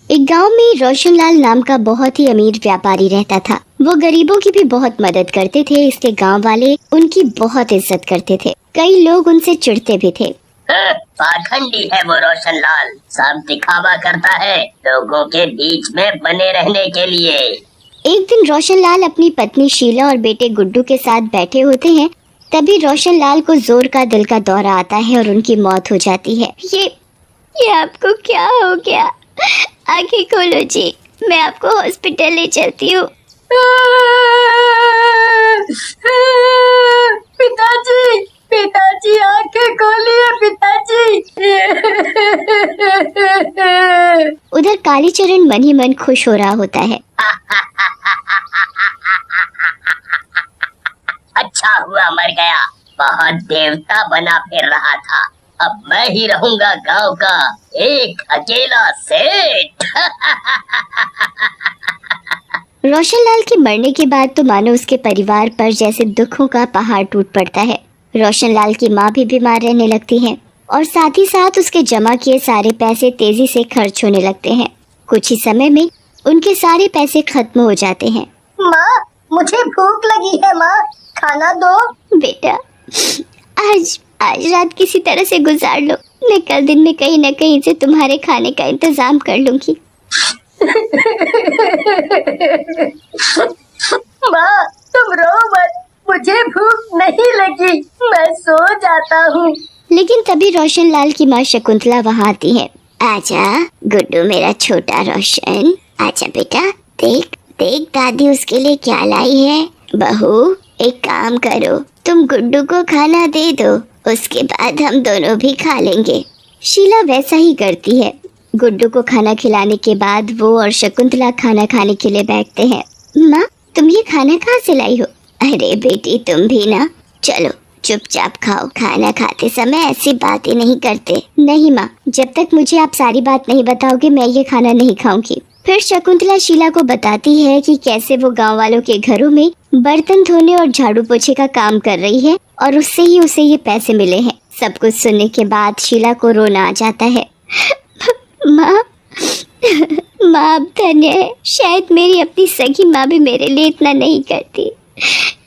एक गांव में रोशनलाल नाम का बहुत ही अमीर व्यापारी रहता था। वो गरीबों की भी बहुत मदद करते थे, इसलिए गांव वाले उनकी बहुत इज्जत करते थे। कई लोग उनसे चिढ़ते भी थे। पाखंडी है वो रोशनलाल, सब दिखावा करता है लोगों के बीच में बने रहने के लिए। एक दिन रोशनलाल अपनी पत्नी शीला और बेटे गुड्डू के साथ बैठे होते हैं। तभी रोशनलाल को जोर का दिल का दौरा आता है और उनकी मौत हो जाती है। ये आपको क्या हो गया? आंखें खोलो जी, मैं आपको हॉस्पिटल ले चलती हूँ। पिताजी, पिताजी आंखें खोलिए पिताजी। उधर कालीचरण मन ही मन खुश हो रहा होता है। अच्छा हुआ मर गया, बहुत देवता बना फिर रहा था। अब मैं ही रहूंगा गांव का एक अकेला सेठ। रोशनलाल के मरने के बाद तो मानो उसके परिवार पर जैसे दुखों का पहाड़ टूट पड़ता है। रोशनलाल की माँ भी बीमार रहने लगती है और साथ ही साथ उसके जमा किए सारे पैसे तेजी से खर्च होने लगते हैं। कुछ ही समय में उनके सारे पैसे खत्म हो जाते हैं। माँ, मुझे भूख लगी है माँ, खाना दो। बेटा, आज रात किसी तरह से गुजार लो, मैं कल दिन में कहीं न कहीं से तुम्हारे खाने का इंतजाम कर लूंगी। माँ, तुम रो मत, मुझे भूख नहीं लगी, मैं सो जाता हूँ। लेकिन तभी रोशनलाल की माँ शकुंतला वहाँ आती है। आजा गुड्डू मेरा छोटा रोशन, आजा बेटा, देख देख दादी उसके लिए क्या लाई है। बहू, एक काम करो, तुम गुड्डू को खाना दे दो, उसके बाद हम दोनों भी खा लेंगे। शीला वैसा ही करती है। गुड्डू को खाना खिलाने के बाद वो और शकुंतला खाना खाने के लिए बैठते हैं। माँ, तुम ये खाना कहाँ से लाई हो? अरे बेटी, तुम भी ना, चलो चुपचाप खाओ, खाना खाते समय ऐसी बातें नहीं करते। नहीं माँ, जब तक मुझे आप सारी बात नहीं बताओगे मैं ये खाना नहीं खाऊंगी। फिर शकुंतला शीला को बताती है कि कैसे वो गांव वालों के घरों में बर्तन धोने और झाड़ू पोछे का काम कर रही है और उससे ही उसे ये पैसे मिले हैं। सब कुछ सुनने के बाद शीला को रोना आ जाता है। माँ, माँ अब धन्य है, शायद मेरी अपनी सगी माँ भी मेरे लिए इतना नहीं करती,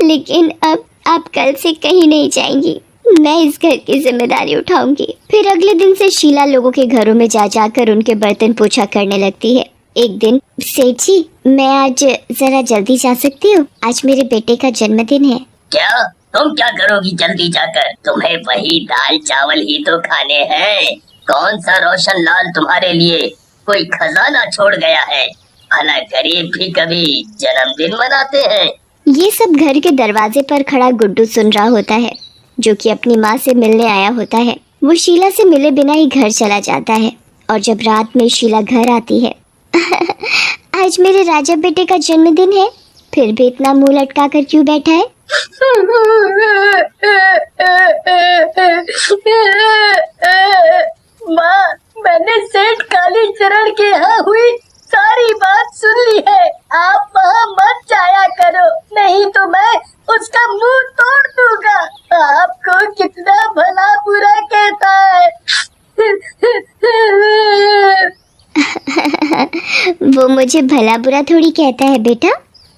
लेकिन अब आप कल से कहीं नहीं जाएंगी, मैं इस घर की जिम्मेदारी उठाऊंगी। फिर अगले दिन से शीला लोगों के घरों में जा जाकर उनके बर्तन पोछा करने लगती है। एक दिन, सेठ जी, मैं आज जरा जल्दी जा सकती हूँ? आज मेरे बेटे का जन्मदिन है। क्या तुम क्या करोगी जल्दी जाकर? तुम्हें वही दाल चावल ही तो खाने हैं। कौन सा रोशनलाल तुम्हारे लिए कोई खजाना छोड़ गया है? भला गरीब भी कभी जन्मदिन मनाते हैं? ये सब घर के दरवाजे पर खड़ा गुड्डू सुन रहा होता है, जो कि अपनी माँ से मिलने आया होता है। वो शीला से मिले बिना ही घर चला जाता है और जब रात में शीला घर आती है, आज मेरे राजा बेटे का जन्मदिन है, फिर भी इतना मुंह लटका कर क्यों बैठा है? माँ, मैंने सेठ कालीचरण के यहाँ हुई सारी बात सुन ली है। आप वहाँ मत जाया करो, नहीं तो मैं उसका मुंह तोड़ दूंगा। आपको कितना भला बुरा कहता है। वो मुझे भला बुरा थोड़ी कहता है बेटा,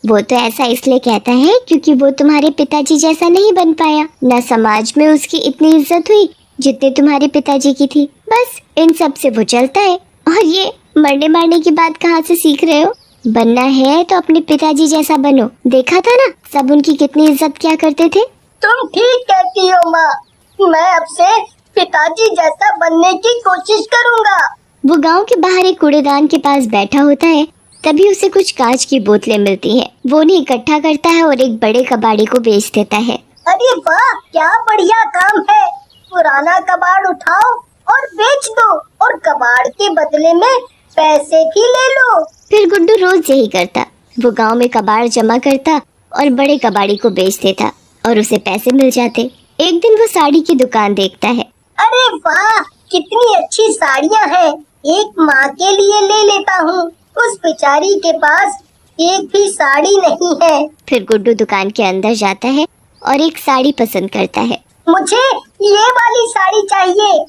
वो तो ऐसा इसलिए कहता है क्योंकि वो तुम्हारे पिताजी जैसा नहीं बन पाया, ना समाज में उसकी इतनी इज्जत हुई जितने तुम्हारे पिताजी की थी। बस इन सब से वो चलता है। और ये मरने मारने की बात कहाँ से सीख रहे हो? बनना है तो अपने पिताजी जैसा बनो। देखा था ना सब उनकी कितनी इज्जत किया करते थे। तुम ठीक कहती हो माँ, मैं अब से पिताजी जैसा बनने की कोशिश करूँगा। वो गांव के बाहर एक कूड़ेदान के पास बैठा होता है। तभी उसे कुछ कांच की बोतलें मिलती हैं। वो उन्हें इकट्ठा करता है और एक बड़े कबाड़ी को बेच देता है। अरे वाह, क्या बढ़िया काम है। पुराना कबाड़ उठाओ और बेच दो और कबाड़ के बदले में पैसे भी ले लो। फिर गुड्डू रोज यही करता। वो गांव में कबाड़ जमा करता और बड़े कबाड़ी को बेच देता और उसे पैसे मिल जाते। एक दिन वो साड़ी की दुकान देखता है। अरे वाह, कितनी अच्छी साड़ियाँ हैं, एक माँ के लिए ले लेता हूँ। उस बेचारी के पास एक भी साड़ी नहीं है। फिर गुड्डू दुकान के अंदर जाता है और एक साड़ी पसंद करता है। मुझे ये वाली साड़ी चाहिए।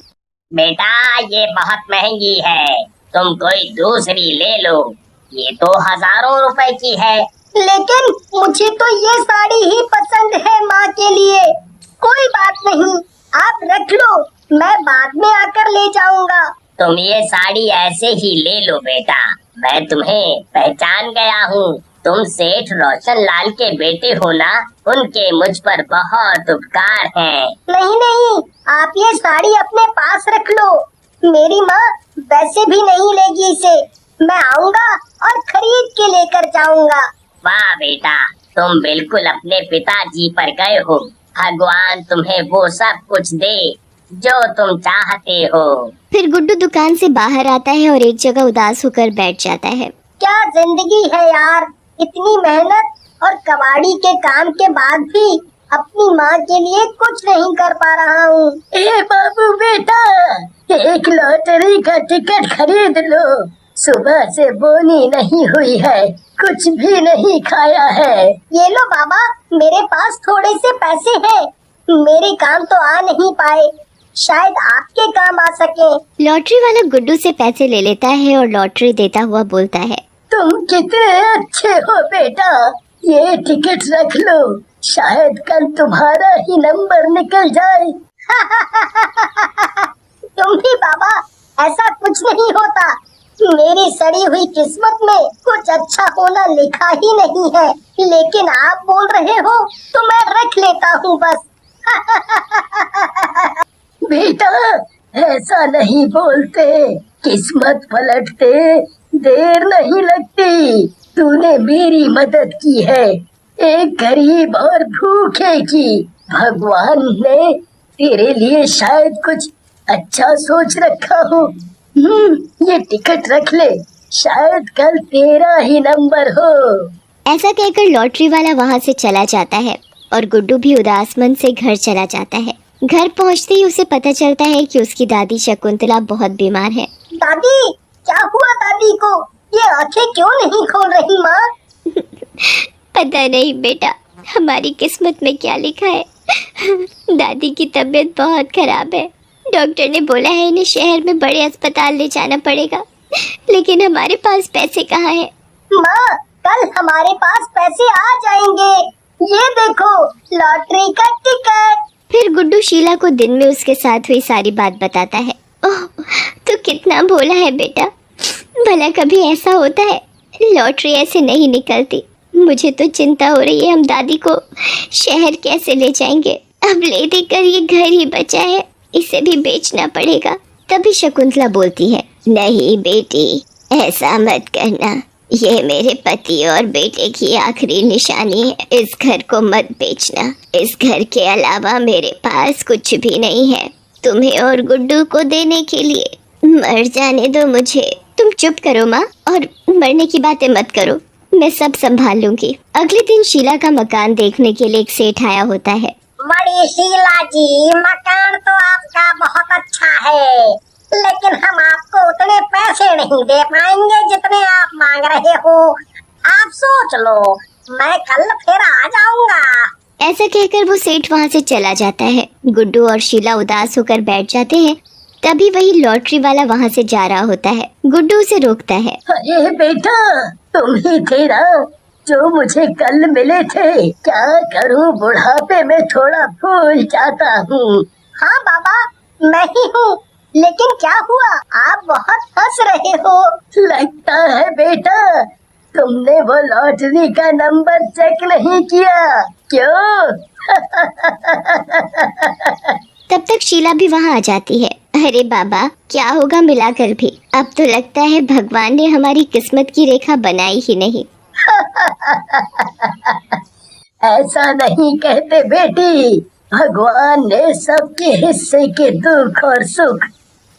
बेटा, ये बहुत महंगी है, तुम कोई दूसरी ले लो, ये तो हजारों रुपए की है। लेकिन मुझे तो ये साड़ी ही पसंद है माँ के लिए। कोई बात नहीं, आप रख लो, मैं बाद में आकर ले जाऊंगा। तुम ये साड़ी ऐसे ही ले लो बेटा, मैं तुम्हें पहचान गया हूँ। तुम सेठ रोशन लाल के बेटे हो ना, उनके मुझ पर बहुत उपकार हैं। नहीं नहीं, आप ये साड़ी अपने पास रख लो। मेरी माँ वैसे भी नहीं लेगी इसे, मैं आऊंगा और खरीद के लेकर जाऊंगा। वाह बेटा, तुम बिल्कुल अपने पिताजी पर गए हो। भगवान तुम्हें वो सब कुछ दे जो तुम चाहते हो। फिर गुड्डू दुकान से बाहर आता है और एक जगह उदास होकर बैठ जाता है। क्या जिंदगी है यार, इतनी मेहनत और कबाड़ी के काम के बाद भी अपनी माँ के लिए कुछ नहीं कर पा रहा हूँ। ए बाबू बेटा, एक लॉटरी का टिकट खरीद लो। सुबह से बोनी नहीं हुई है, कुछ भी नहीं खाया है। ये लो बाबा, मेरे पास थोड़े से पैसे हैं, मेरे काम तो आ नहीं पाए, शायद आपके काम आ सके। लॉटरी वाला गुड्डू से पैसे ले लेता है और लॉटरी देता हुआ बोलता है, तुम कितने अच्छे हो बेटा, ये टिकट रख लो, शायद कल तुम्हारा ही नंबर निकल जाए। तुम भी बाबा, ऐसा कुछ नहीं होता, मेरी सड़ी हुई किस्मत में कुछ अच्छा होना लिखा ही नहीं है, लेकिन आप बोल रहे हो तो मैं रख लेता हूँ बस। बेटा, ऐसा नहीं बोलते, किस्मत पलटते देर नहीं लगती। तूने मेरी मदद की है, एक गरीब और भूखे की। भगवान ने तेरे लिए शायद कुछ अच्छा सोच रखा हो। ये टिकट रख ले, शायद कल तेरा ही नंबर हो। ऐसा कहकर लॉटरी वाला वहाँ से चला जाता है और गुड्डू भी उदास मन से घर चला जाता है। घर पहुँचते ही उसे पता चलता है कि उसकी दादी शकुंतला बहुत बीमार है। दादी, क्या हुआ दादी को? ये आंखें क्यों नहीं खोल रही माँ? पता नहीं बेटा, हमारी किस्मत में क्या लिखा है। दादी की तबीयत बहुत खराब है, डॉक्टर ने बोला है इन्हें शहर में बड़े अस्पताल ले जाना पड़ेगा, लेकिन हमारे पास पैसे कहाँ हैं? माँ, कल हमारे पास पैसे आ जाएंगे, ये देखो लॉटरी का टिकट। फिर गुड्डू शीला को दिन में उसके साथ हुई सारी बात बताता है। ओह, तो कितना भोला है बेटा, भला कभी ऐसा होता है? लॉटरी ऐसे नहीं निकलती। मुझे तो चिंता हो रही है, हम दादी को शहर कैसे ले जाएंगे? अब ले देकर ये घर ही बचा है, इसे भी बेचना पड़ेगा। तभी शकुंतला बोलती है, नहीं बेटी, ऐसा मत करना, ये मेरे पति और बेटे की आखिरी निशानी है, इस घर को मत बेचना। इस घर के अलावा मेरे पास कुछ भी नहीं है तुम्हें और गुड्डू को देने के लिए। मर जाने दो मुझे। तुम चुप करो माँ, और मरने की बातें मत करो, मैं सब संभाल लूंगी। अगले दिन शीला का मकान देखने के लिए एक सेठ आया होता है। बड़ी शीला जी, मकान तो आपका बहुत अच्छा है, लेकिन हम आपको उतने पैसे नहीं दे पाएंगे जितने आप मांग रहे हो। आप सोच लो, मैं कल फिर आ जाऊंगा। ऐसा कहकर वो सेठ वहाँ से चला जाता है। गुड्डू और शीला उदास होकर बैठ जाते हैं। तभी वही लॉटरी वाला वहाँ से जा रहा होता है। गुड्डू उसे रोकता है। अरे बेटा, तुम ही थे ना जो मुझे कल मिले थे। क्या करूं, बुढ़ापे में थोड़ा भूल जाता हूँ। हाँ बाबा, मैं ही हूँ, लेकिन क्या हुआ, आप बहुत हंस रहे हो। लगता है बेटा तुमने वो लॉटरी का नंबर चेक नहीं किया, क्यों? तब तक शीला भी वहाँ आ जाती है। अरे बाबा, क्या होगा मिलाकर भी, अब तो लगता है भगवान ने हमारी किस्मत की रेखा बनाई ही नहीं। ऐसा नहीं कहते बेटी, भगवान ने सबके हिस्से के दुख और सुख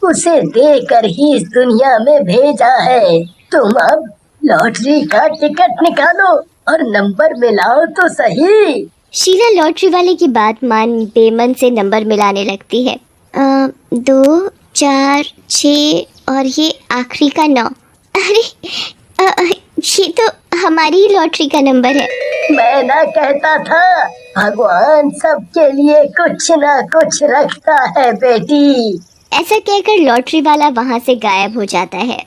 उसे देकर ही इस दुनिया में भेजा है। तुम अब लॉटरी का टिकट निकालो और नंबर मिलाओ तो सही। शीला लॉटरी वाले की बात मान बेमन से नंबर मिलाने लगती है। 2, 4, 6 और ये आखिरी का 9। अरे ये तो हमारी ही लॉटरी का नंबर है। मैं ना कहता था, भगवान सबके लिए कुछ ना कुछ रखता है बेटी। ऐसा कहकर लॉटरी वाला वहाँ से गायब हो जाता है।